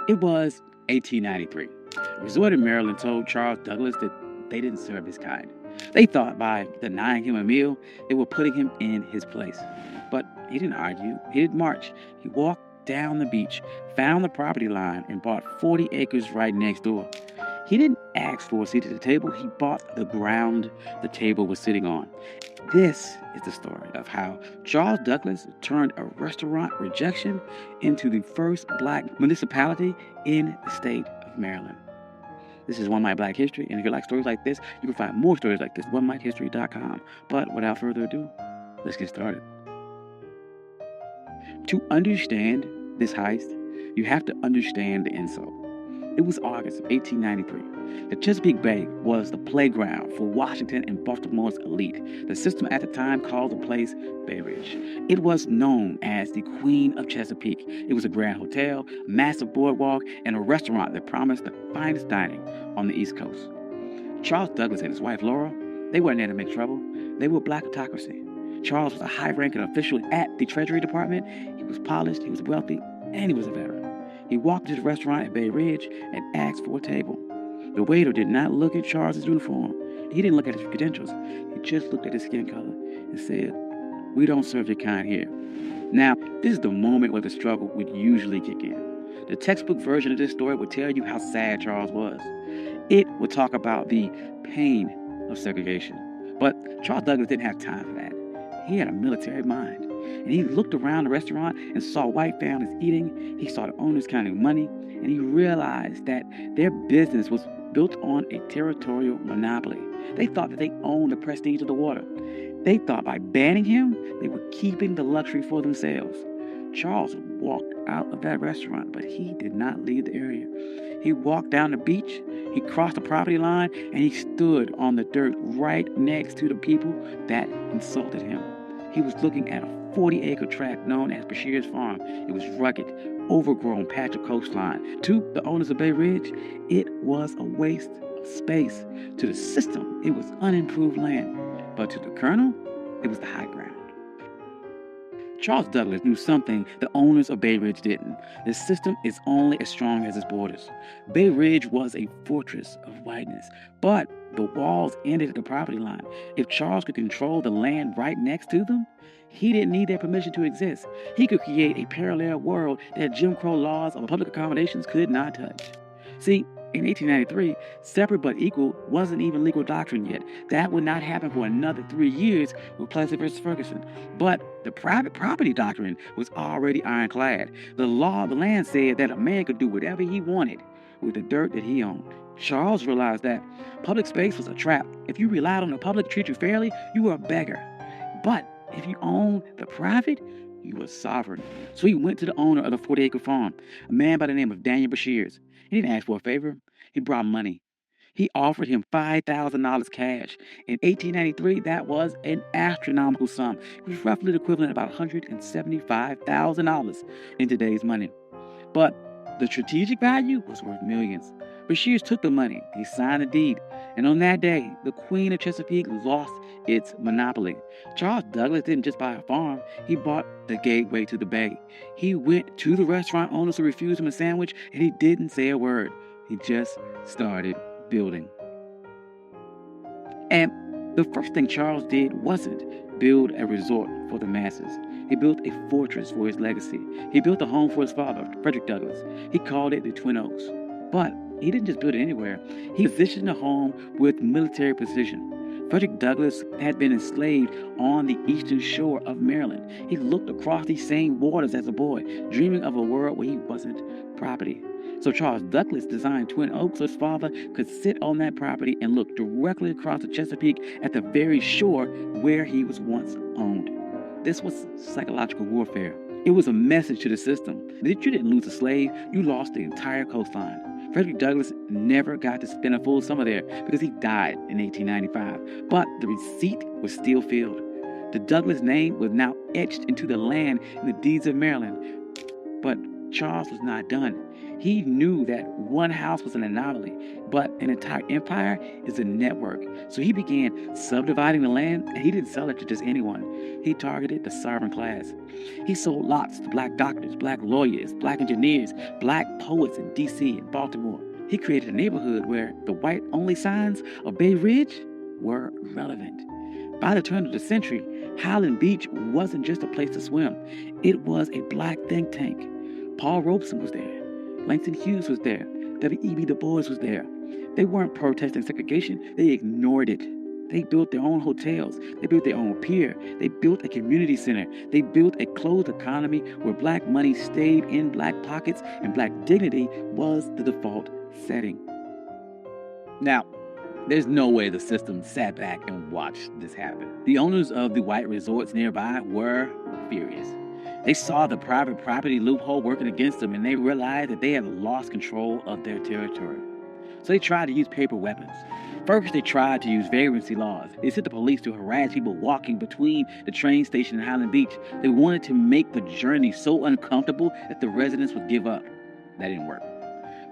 It was 1893. A resort in Maryland told Charles Douglas that they didn't serve his kind. They thought by denying him a meal, they were putting him in his place. But he didn't argue. He didn't march. He walked down the beach, found the property line, and bought 40 acres right next door. He didn't ask for a seat at the table. He bought the ground the table was sitting on. This is the story of how Charles Douglas turned a restaurant rejection into the first black municipality in the state of Maryland. This is One Mike Black History, and if you like stories like this, you can find more stories like this at onemikehistory.com. But without further ado, let's get started. To understand this heist, you have to understand the insult. It was August of 1893. The Chesapeake Bay was the playground for Washington and Baltimore's elite. The system at the time called the place Bay Ridge. It was known as the Queen of Chesapeake. It was a grand hotel, a massive boardwalk, and a restaurant that promised the finest dining on the East Coast. Charles Douglas and his wife Laura, they weren't there to make trouble. They were black autocracy. Charles was a high-ranking official at the Treasury Department. He was polished, he was wealthy, and he was a veteran. He walked to the restaurant at Bay Ridge and asked for a table. The waiter did not look at Charles's uniform. He didn't look at his credentials. He just looked at his skin color and said, "We don't serve your kind here." Now, this is the moment where the struggle would usually kick in. The textbook version of this story would tell you how sad Charles was. It would talk about the pain of segregation. But Charles Douglas didn't have time for that. He had a military mind. And he looked around the restaurant and saw white families eating. He saw the owners counting money. And he realized that their business was built on a territorial monopoly. They thought that they owned the prestige of the water. They thought by banning him, they were keeping the luxury for themselves. Charles walked out of that restaurant, but he did not leave the area. He walked down the beach, he crossed the property line, and he stood on the dirt right next to the people that insulted him. He was looking at a 40-acre tract known as Bashir's Farm. It was rugged, overgrown patch of coastline. To the owners of Bay Ridge, it was a waste of space. To the system, it was unimproved land. But to the Colonel, it was the high ground. Charles Douglas knew something the owners of Bay Ridge didn't. The system is only as strong as its borders. Bay Ridge was a fortress of whiteness, but the walls ended at the property line. If Charles could control the land right next to them, he didn't need their permission to exist. He could create a parallel world that Jim Crow laws of public accommodations could not touch. See, in 1893, separate but equal wasn't even legal doctrine yet. That would not happen for another 3 years with Plessy versus Ferguson. But the private property doctrine was already ironclad. The law of the land said that a man could do whatever he wanted with the dirt that he owned. Charles realized that public space was a trap. If you relied on the public to treat you fairly, you were a beggar. But if you owned the private, you were sovereign. So he went to the owner of the 40-acre farm, a man by the name of Daniel Bashir. He didn't ask for a favor. He brought money. He offered him $5,000 cash. In 1893, that was an astronomical sum. It was roughly the equivalent of about $175,000 in today's money. But the strategic value was worth millions. Bashir took the money. He signed the deed. And on that day, the Queen of Chesapeake lost its monopoly. Charles Douglas didn't just buy a farm. He bought the gateway to the bay. He went to the restaurant owners who refused him a sandwich, and he didn't say a word. He just started building. And the first thing Charles did wasn't build a resort for the masses. He built a fortress for his legacy. He built a home for his father, Frederick Douglass. He called it the Twin Oaks. But he didn't just build it anywhere. He positioned the home with military precision. Frederick Douglass had been enslaved on the eastern shore of Maryland. He looked across these same waters as a boy, dreaming of a world where he wasn't property. So Charles Douglas designed Twin Oaks so his father could sit on that property and look directly across the Chesapeake at the very shore where he was once owned. This was psychological warfare. It was a message to the system that you didn't lose a slave, you lost the entire coastline. Frederick Douglass never got to spend a full summer there because he died in 1895, but the receipt was still filled. The Douglass name was now etched into the land in the deeds of Maryland. But Charles was not done. He knew that one house was an anomaly, but an entire empire is a network. So he began subdividing the land, and he didn't sell it to just anyone. He targeted the sovereign class. He sold lots to black doctors, black lawyers, black engineers, black poets in D.C. and Baltimore. He created a neighborhood where the white-only signs of Bay Ridge were relevant. By the turn of the century, Highland Beach wasn't just a place to swim. It was a black think tank. Paul Robeson was there. Langston Hughes was there. W.E.B. Du Bois was there. They weren't protesting segregation. They ignored it. They built their own hotels. They built their own pier. They built a community center. They built a closed economy where black money stayed in black pockets and black dignity was the default setting. Now, there's no way the system sat back and watched this happen. The owners of the white resorts nearby were furious. They saw the private property loophole working against them, and they realized that they had lost control of their territory. So they tried to use paper weapons. First, they tried to use vagrancy laws. They sent the police to harass people walking between the train station and Highland Beach. They wanted to make the journey so uncomfortable that the residents would give up. That didn't work.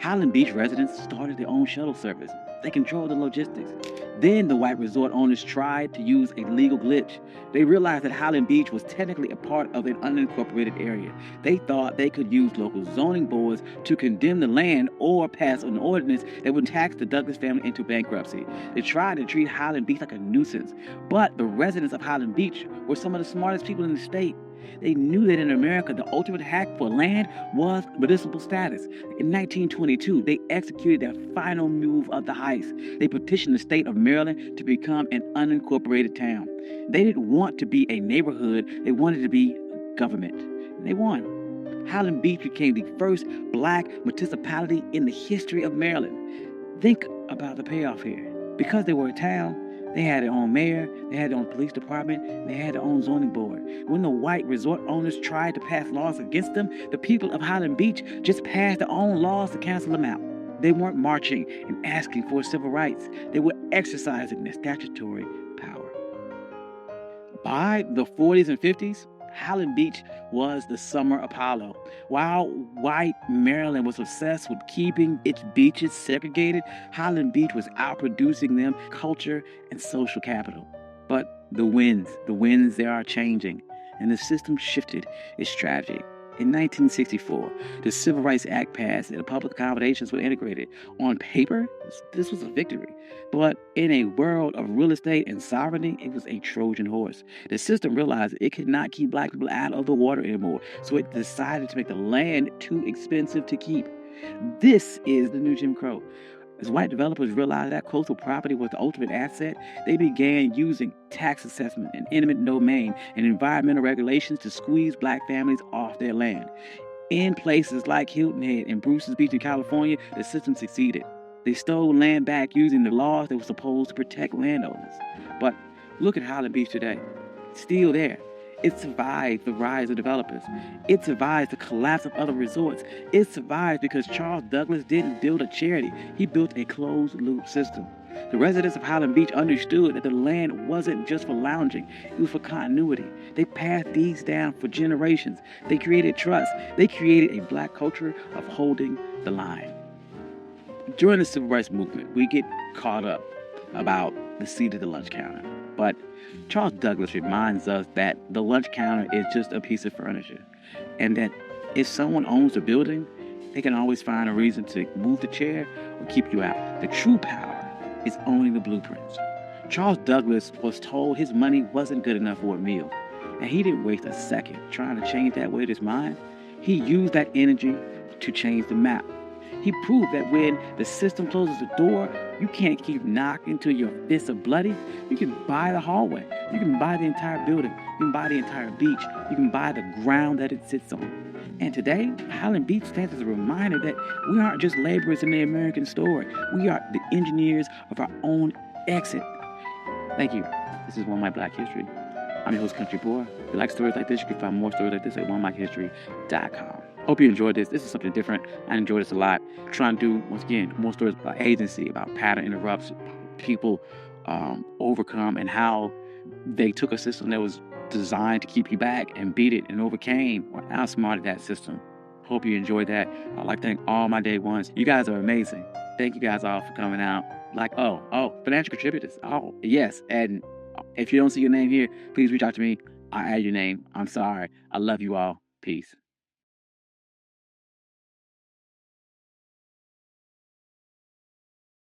Highland Beach residents started their own shuttle service. They controlled the logistics. Then the white resort owners tried to use a legal glitch. They realized that Highland Beach was technically a part of an unincorporated area. They thought they could use local zoning boards to condemn the land or pass an ordinance that would tax the Douglas family into bankruptcy. They tried to treat Highland Beach like a nuisance, but the residents of Highland Beach were some of the smartest people in the state. They knew that in America, the ultimate hack for land was municipal status. In 1922, they executed their final move of the heist. They petitioned the state of Maryland to become an unincorporated town. They didn't want to be a neighborhood. They wanted to be government. And they won. Highland Beach became the first black municipality in the history of Maryland. Think about the payoff here. Because they were a town, they had their own mayor, they had their own police department, and they had their own zoning board. When the white resort owners tried to pass laws against them, the people of Highland Beach just passed their own laws to cancel them out. They weren't marching and asking for civil rights. They were exercising their statutory power. By the 40s and 50s, Highland Beach was the summer Apollo. While white Maryland was obsessed with keeping its beaches segregated, Highland Beach was outproducing them culture and social capital. But the winds, they are changing, and the system shifted its strategy. In 1964, the Civil Rights Act passed and the public accommodations were integrated. On paper, this was a victory. But in a world of real estate and sovereignty, it was a Trojan horse. The system realized it could not keep black people out of the water anymore, so it decided to make the land too expensive to keep. This is the new Jim Crow. As white developers realized that coastal property was the ultimate asset, they began using tax assessment and eminent domain and environmental regulations to squeeze black families off their land. In places like Hilton Head and Bruce's Beach in California, the system succeeded. They stole land back using the laws that were supposed to protect landowners. But look at Highland Beach today. It's still there. It survived the rise of developers. It survived the collapse of other resorts. It survived because Charles Douglas didn't build a charity. He built a closed-loop system. The residents of Highland Beach understood that the land wasn't just for lounging. It was for continuity. They passed these down for generations. They created trust. They created a black culture of holding the line. During the Civil Rights Movement, we get caught up about the seat of the lunch counter. But Charles Douglas reminds us that the lunch counter is just a piece of furniture, and that if someone owns a building, they can always find a reason to move the chair or keep you out. The true power is owning the blueprints. Charles Douglas was told his money wasn't good enough for a meal, and he didn't waste a second trying to change that with his mind. He used that energy to change the map. He proved that when the system closes the door, you can't keep knocking till your fists are bloody. You can buy the hallway. You can buy the entire building. You can buy the entire beach. You can buy the ground that it sits on. And today, Highland Beach stands as a reminder that we aren't just laborers in the American story. We are the engineers of our own exit. Thank you. This is One My Black History. I'm your host, Country Boy. If you like stories like this, you can find more stories like this at onemyhistory.com. Hope you enjoyed this. This is something different. I enjoyed this a lot. Trying to do, once again, more stories about agency, about pattern interrupts, people overcome, and how they took a system that was designed to keep you back and beat it and overcame or outsmarted that system. Hope you enjoyed that. I'd like to thank all my day ones. You guys are amazing. Thank you guys all for coming out. Like, financial contributors. Oh, yes. And if you don't see your name here, please reach out to me. I'll add your name. I'm sorry. I love you all. Peace.